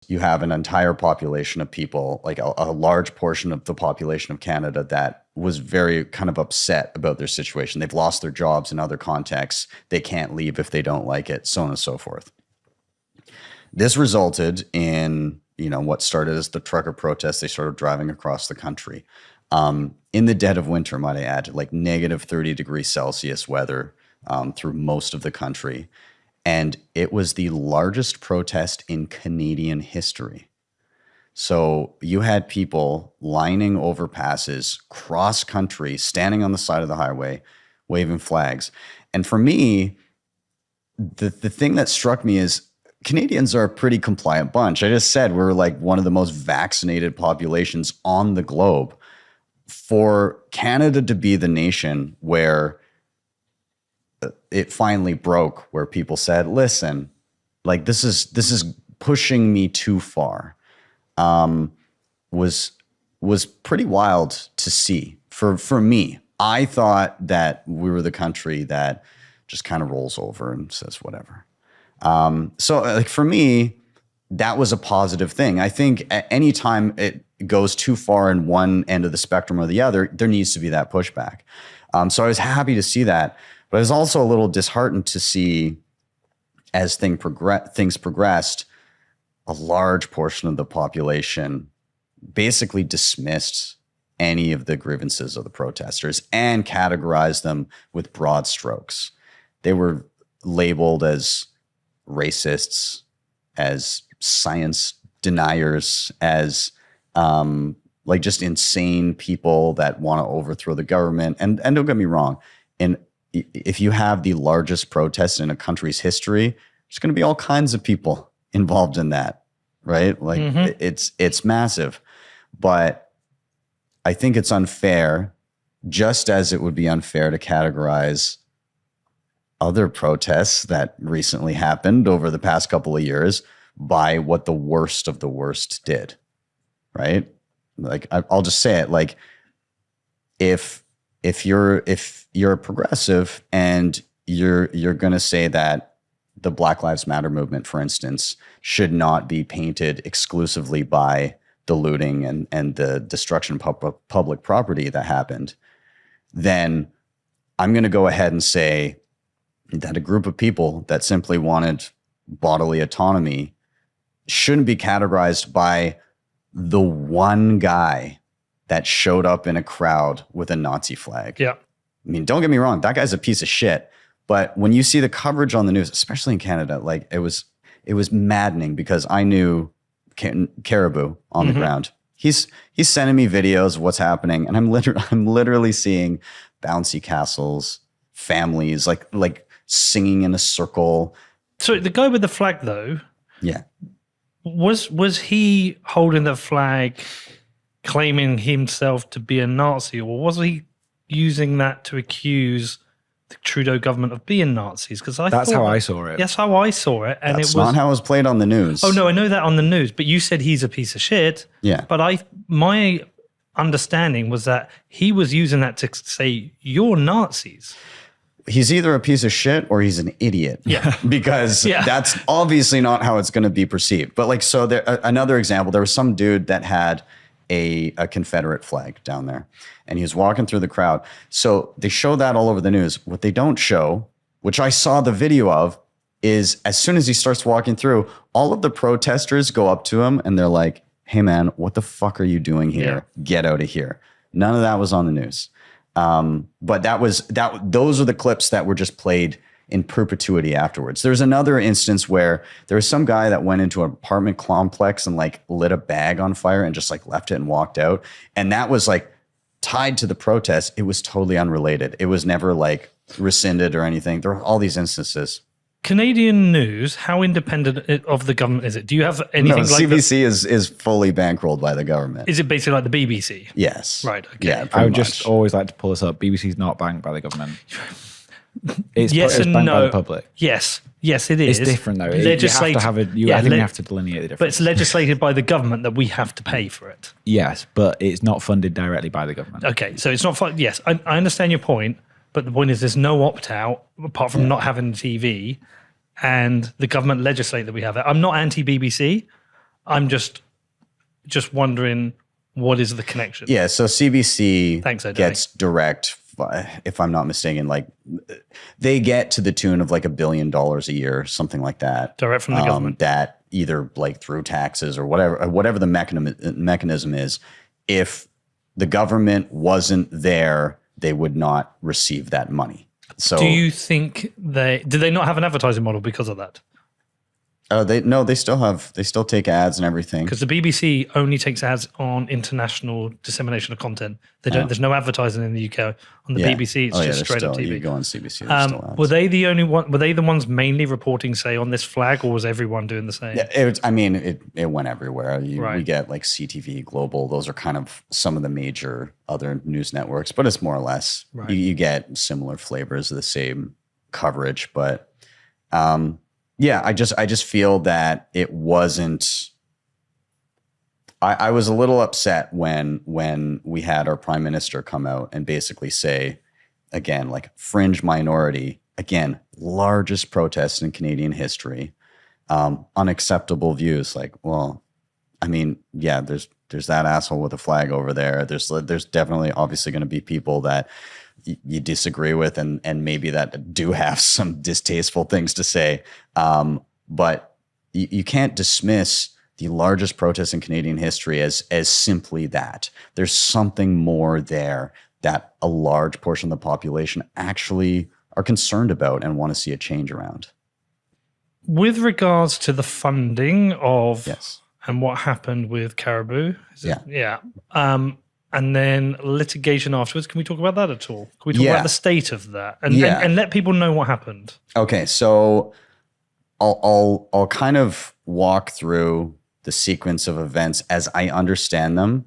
you have an entire population of people, like a large portion of the population of Canada that was very kind of upset about their situation. They've lost their jobs in other contexts. They can't leave if they don't like it, so on and so forth. This resulted in, what started as the trucker protests. They started driving across the country. In the dead of winter, might I add, like negative 30 degrees Celsius weather through most of the country. And it was the largest protest in Canadian history. So you had people lining overpasses, cross country, standing on the side of the highway, waving flags. And for me, the thing that struck me is Canadians are a pretty compliant bunch. I just said we're like one of the most vaccinated populations on the globe. For Canada to be the nation where it finally broke, where people said, listen, like this is pushing me too far, was pretty wild to see. For me, I thought that we were the country that just kind of rolls over and says whatever. So like for me, that was a positive thing. I think at any time it goes too far in one end of the spectrum or the other, there needs to be that pushback. So I was happy to see that, but I was also a little disheartened to see as things progressed, a large portion of the population basically dismissed any of the grievances of the protesters and categorized them with broad strokes. They were labeled as racists, as science deniers, as like just insane people that want to overthrow the government. And don't get me wrong, if you have the largest protest in a country's history, there's going to be all kinds of people involved in that, right? Like it's massive. But I think it's unfair, just as it would be unfair to categorize other protests that recently happened over the past couple of years by what the worst of the worst did, right? Like I'll just say it, like if you're a progressive and you're going to say that the Black Lives Matter movement, for instance, should not be painted exclusively by the looting and the destruction of public property that happened, then I'm going to go ahead and say that a group of people that simply wanted bodily autonomy shouldn't be categorized by the one guy that showed up in a crowd with a Nazi flag. Yeah. I mean, don't get me wrong, that guy's a piece of shit. But when you see the coverage on the news, especially in Canada, like it was maddening because I knew Caribou on the ground. He's sending me videos of what's happening, and I'm literally seeing bouncy castles, families like singing in a circle. So the guy with the flag, though, yeah, was he holding the flag, claiming himself to be a Nazi, or was he using that to accuse the Trudeau government of being Nazis? Because that's how I saw it. That's how I saw it, and that's it was not how it was played on the news. Oh no, I know that on the news, but you said he's a piece of shit. Yeah, but my understanding was that he was using that to say you're Nazis. He's either a piece of shit or he's an idiot. Yeah. Because that's obviously not how it's going to be perceived. But like, so there, another example, there was some dude that had a Confederate flag down there and he was walking through the crowd. So they show that all over the news. What they don't show, which I saw the video of, is as soon as he starts walking through, all of the protesters go up to him and they're like, hey man, what the fuck are you doing here? Yeah. Get out of here. None of that was on the news. But those are the clips that were just played in perpetuity afterwards. There's another instance where there was some guy that went into an apartment complex and like lit a bag on fire and just like left it and walked out. And that was like tied to the protest. It was totally unrelated. It was never like rescinded or anything. There were all these instances. Canadian news, how independent of the government is it? Do you have anything like CBC is fully bankrolled by the government. Is it basically like the BBC? Yes. Right. Okay. Yeah, I would just always like to pull this up. BBC's not banked by the government. It's yes and banked no. by the public. Yes, it is. It's different though. Legislated. I think you have to delineate the difference. But it's legislated by the government that we have to pay for it. Yes, but it's not funded directly by the government. Okay, so it's not fun. Yes, I understand your point, but the point is there's no opt-out apart from not having TV, and the government legislate that we have it. I'm not anti-BBC. I'm just wondering what is the connection. Yeah, so CBC Thanks, O'Day. gets direct, if I'm not mistaken, like they get to the tune of like $1 billion a year, something like that. Direct from the government. That either like through taxes or whatever the mechanism is, if the government wasn't there, they would not receive that money. So Do you think did they not have an advertising model because of that? they still take ads and everything. Because the BBC only takes ads on international dissemination of content. They don't. There's no advertising in the UK on the BBC. It's just there's straight up still, TV. You go on CBC. There's still ads. Were they the only one? Were they the ones mainly reporting, say, on this flag, or was everyone doing the same? Yeah, it went everywhere. We get like CTV, Global. Those are kind of some of the major other news networks, but it's more or less you get similar flavors of the same coverage. But yeah, I just feel that it wasn't. I was a little upset when we had our prime minister come out and basically say, again, like fringe minority, again, largest protest in Canadian history, unacceptable views. Like, well, I mean, yeah, there's that asshole with a flag over there. There's definitely obviously going to be people that you disagree with and maybe that do have some distasteful things to say. But you can't dismiss the largest protest in Canadian history as simply that. There's something more there that a large portion of the population actually are concerned about and want to see a change around. With regards to the funding of Yes. and what happened with Caribou, Yeah. and then litigation afterwards. Can we talk about that at all? Can we talk about the state of that and let people know what happened? Okay, so I'll kind of walk through the sequence of events as I understand them.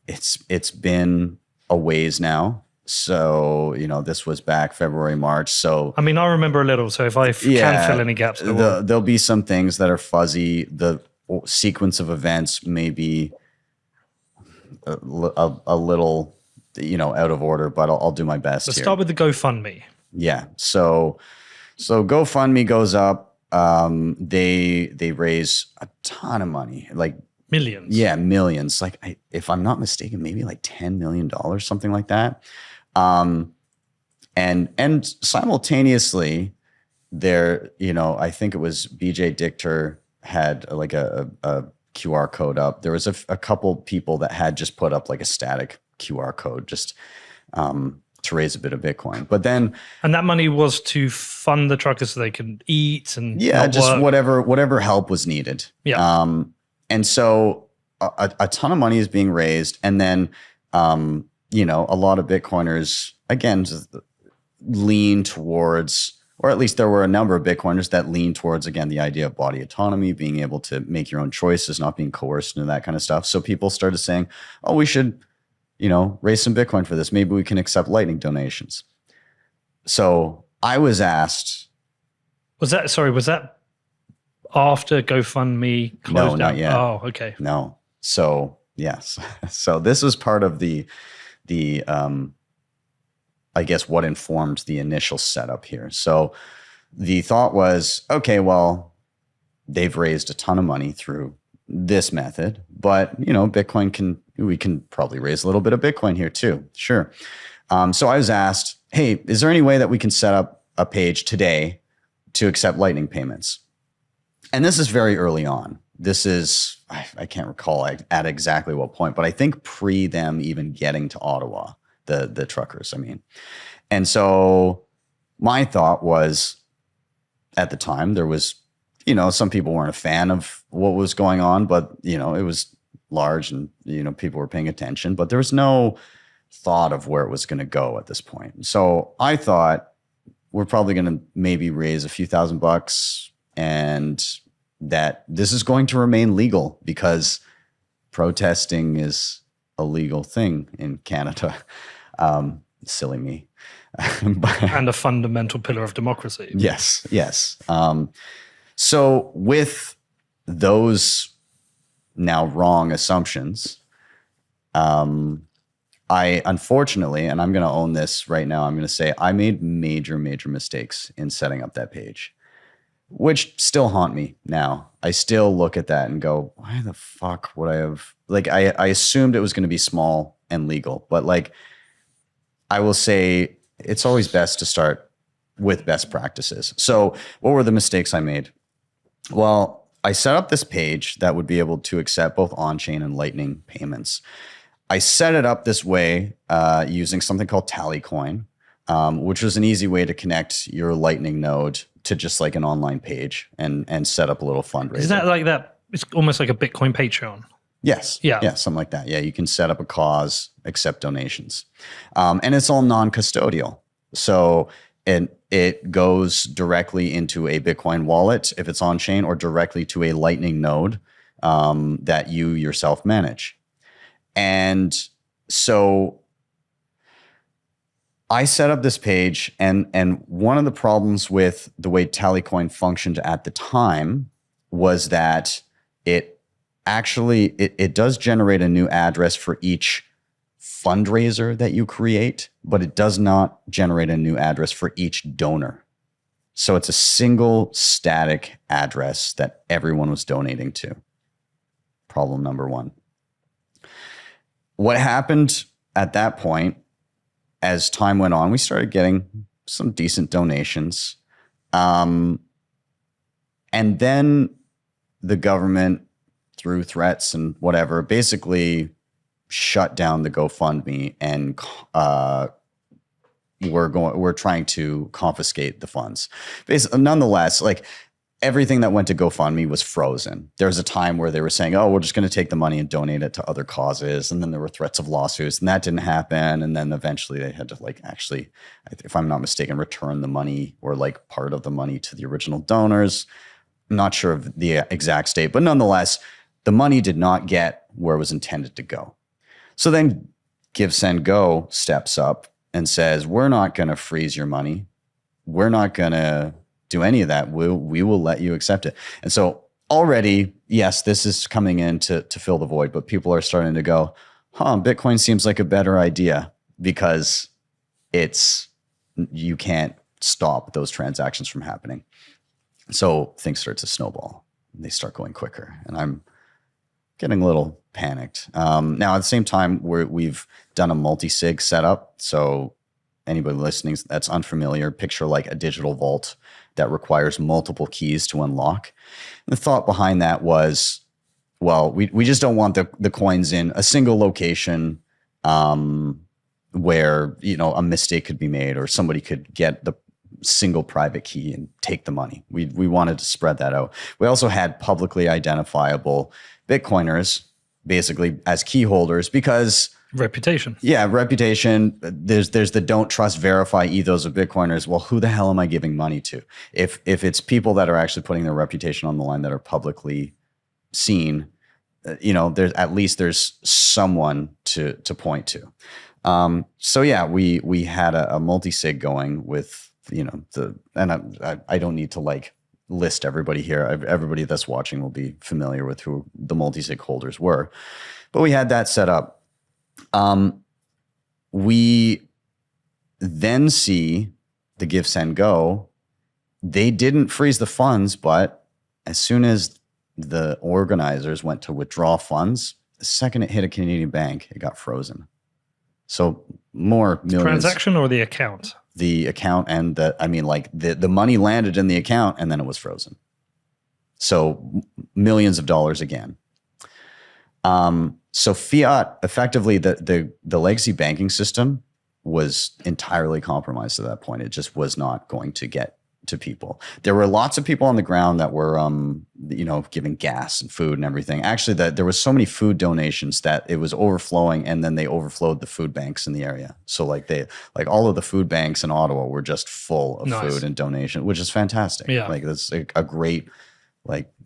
It's been a ways now. So, this was back February, March. So, I mean, I remember a little. So if I can fill any gaps, there'll be some things that are fuzzy. The sequence of events may be a little, out of order, but I'll do my best. Let's start with the GoFundMe. Yeah. So GoFundMe goes up. They raise a ton of money, like millions. Yeah, millions. Like if I'm not mistaken, maybe like $10 million, something like that. And simultaneously, there, I think it was BJ Dichter had like a QR code up. There was a couple people that had just put up like a static QR code just to raise a bit of Bitcoin. But then, and that money was to fund the truckers so they can eat and just work. whatever help was needed. Yeah. And so a ton of money is being raised, and then a lot of Bitcoiners again lean towards, or at least there were a number of Bitcoiners that lean towards, again, the idea of body autonomy, being able to make your own choices, not being coerced into that kind of stuff. So people started saying, oh, we should, raise some Bitcoin for this. Maybe we can accept Lightning donations. So I was asked. Was that after GoFundMe closed down? No, not yet. Oh, okay. No. So, yes. So this was part of the I guess what informed the initial setup here. So the thought was, okay, well, they've raised a ton of money through this method, but we can probably raise a little bit of Bitcoin here too. Sure. So I was asked, hey, is there any way that we can set up a page today to accept Lightning payments? And this is very early on. This is, I can't recall at exactly what point, but I think pre them even getting to Ottawa, the truckers, I mean. And so my thought was, at the time, there was, some people weren't a fan of what was going on, but, it was large and, people were paying attention, but there was no thought of where it was going to go at this point. So I thought we're probably going to maybe raise a few $1,000 and that this is going to remain legal because protesting is a legal thing in Canada. Silly me. And a fundamental pillar of democracy. Yes. So with those now wrong assumptions, I unfortunately, and I'm going to own this right now, I'm going to say I made major, major mistakes in setting up that page. which still haunt me now. I still look at that and go, why the fuck would I have, like, I assumed it was going to be small and legal, but like, I will say it's always best to start with best practices. So what were the mistakes I made? Well, I set up this page that would be able to accept both on-chain and Lightning payments. I set it up this way using something called Tallycoin, which was an easy way to connect your Lightning node to just like an online page and set up a little fundraiser. Is that like that? It's almost like a Bitcoin Patreon. Yes. Yeah. Yeah, something like that. Yeah, you can set up a cause, accept donations. And it's all non-custodial. So it goes directly into a Bitcoin wallet if it's on chain, or directly to a Lightning node that you yourself manage. And so I set up this page, and one of the problems with the way Tallycoin functioned at the time was that it does generate a new address for each fundraiser that you create, but it does not generate a new address for each donor. So it's a single static address that everyone was donating to. Problem number one. What happened at that point, as time went on, we started getting some decent donations. And then the government, through threats and whatever, basically shut down the GoFundMe, and we're trying to confiscate the funds. Nonetheless, like, everything that went to GoFundMe was frozen. There was a time where they were saying, oh, we're just going to take the money and donate it to other causes. And then there were threats of lawsuits, and that didn't happen. And then eventually they had to, like, actually, if I'm not mistaken, return the money, or like part of the money, to the original donors. I'm not sure of the exact state, but nonetheless, the money did not get where it was intended to go. So then GiveSendGo steps up and says, we're not going to freeze your money. We're not going to do any of that. We will let you accept it. And so already, yes, this is coming in to fill the void, but people are starting to go, Bitcoin seems like a better idea, because you can't stop those transactions from happening. So things start to snowball. They start going quicker, and I'm getting a little panicked. Now, at the same time, we've done a multi-sig setup. So anybody listening that's unfamiliar, picture like a digital vault that requires multiple keys to unlock. And the thought behind that was, well, we just don't want the coins in a single location where, a mistake could be made, or somebody could get the single private key and take the money. We wanted to spread that out. We also had publicly identifiable Bitcoiners, basically as key holders, because reputation. Yeah, reputation. There's the don't trust, verify ethos of Bitcoiners. Well, who the hell am I giving money to? If it's people that are actually putting their reputation on the line, that are publicly seen, there's someone to point to. So yeah, we had a multi-sig going with, I don't need to like list everybody here. Everybody that's watching will be familiar with who the multi-sig holders were, but we had that set up. We then see the GiveSendGo. They didn't freeze the funds, but as soon as the organizers went to withdraw funds, the second it hit a Canadian bank, it got frozen. So more millions. Transaction or the account? The account, and the money landed in the account, and then it was frozen. So millions of dollars again. So fiat, effectively, the legacy banking system was entirely compromised at that point. It just was not going to get to people. There were lots of people on the ground that were, giving gas and food and everything. Actually, there was so many food donations that it was overflowing, and then they overflowed the food banks in the area. So all of the food banks in Ottawa were just full of food and donation, which is fantastic. Yeah. That's a great,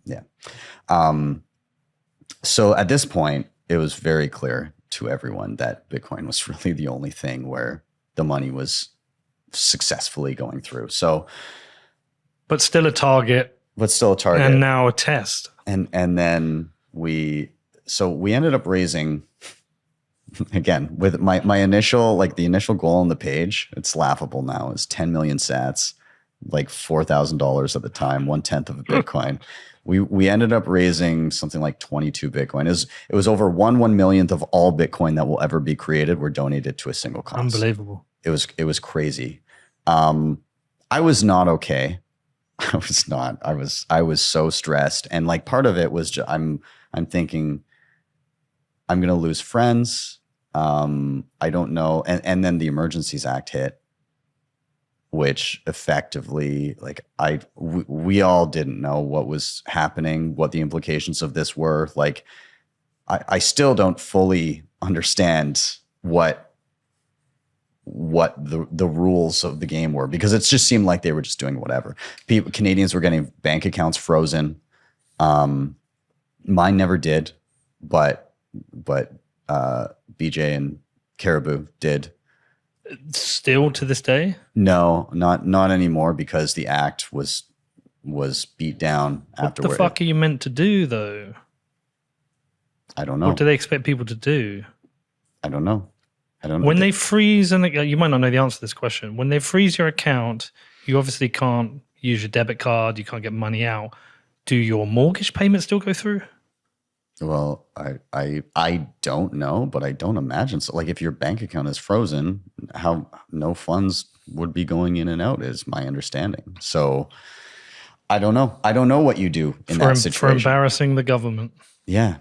yeah. So at this point, it was very clear to everyone that Bitcoin was really the only thing where the money was successfully going through. So, but still a target, and now a test. And then we ended up raising, again, with my initial, the initial goal on the page, it's laughable now, is 10 million sats. like $4,000 at the time, 1/10 of a Bitcoin. We ended up raising something like 22 Bitcoin. It was over 1/1,000,000th of all Bitcoin that will ever be created were donated to a single cause. Unbelievable. It was crazy. I was not okay. I was not. I was so stressed, and like part of it was I'm thinking I'm gonna lose friends. I don't know, and then the Emergencies Act hit, which effectively, like we all didn't know what was happening, what the implications of this were. Like, I still don't fully understand what the rules of the game were, because it just seemed like they were just doing whatever. Canadians were getting bank accounts frozen. Mine never did, but BJ and Caribou did. Still to this day? No, not anymore, because the act was beat down afterward. What the fuck are you meant to do, though? I don't know. What do they expect people to do? I don't know. When they freeze, and you might not know the answer to this question. When they freeze your account, you obviously can't use your debit card. You can't get money out. Do your mortgage payments still go through? Well, I don't know, but I don't imagine so. Like, if your bank account is frozen, how no funds would be going in and out is my understanding. So I don't know. I don't know what you do in that situation. For embarrassing the government. Yeah.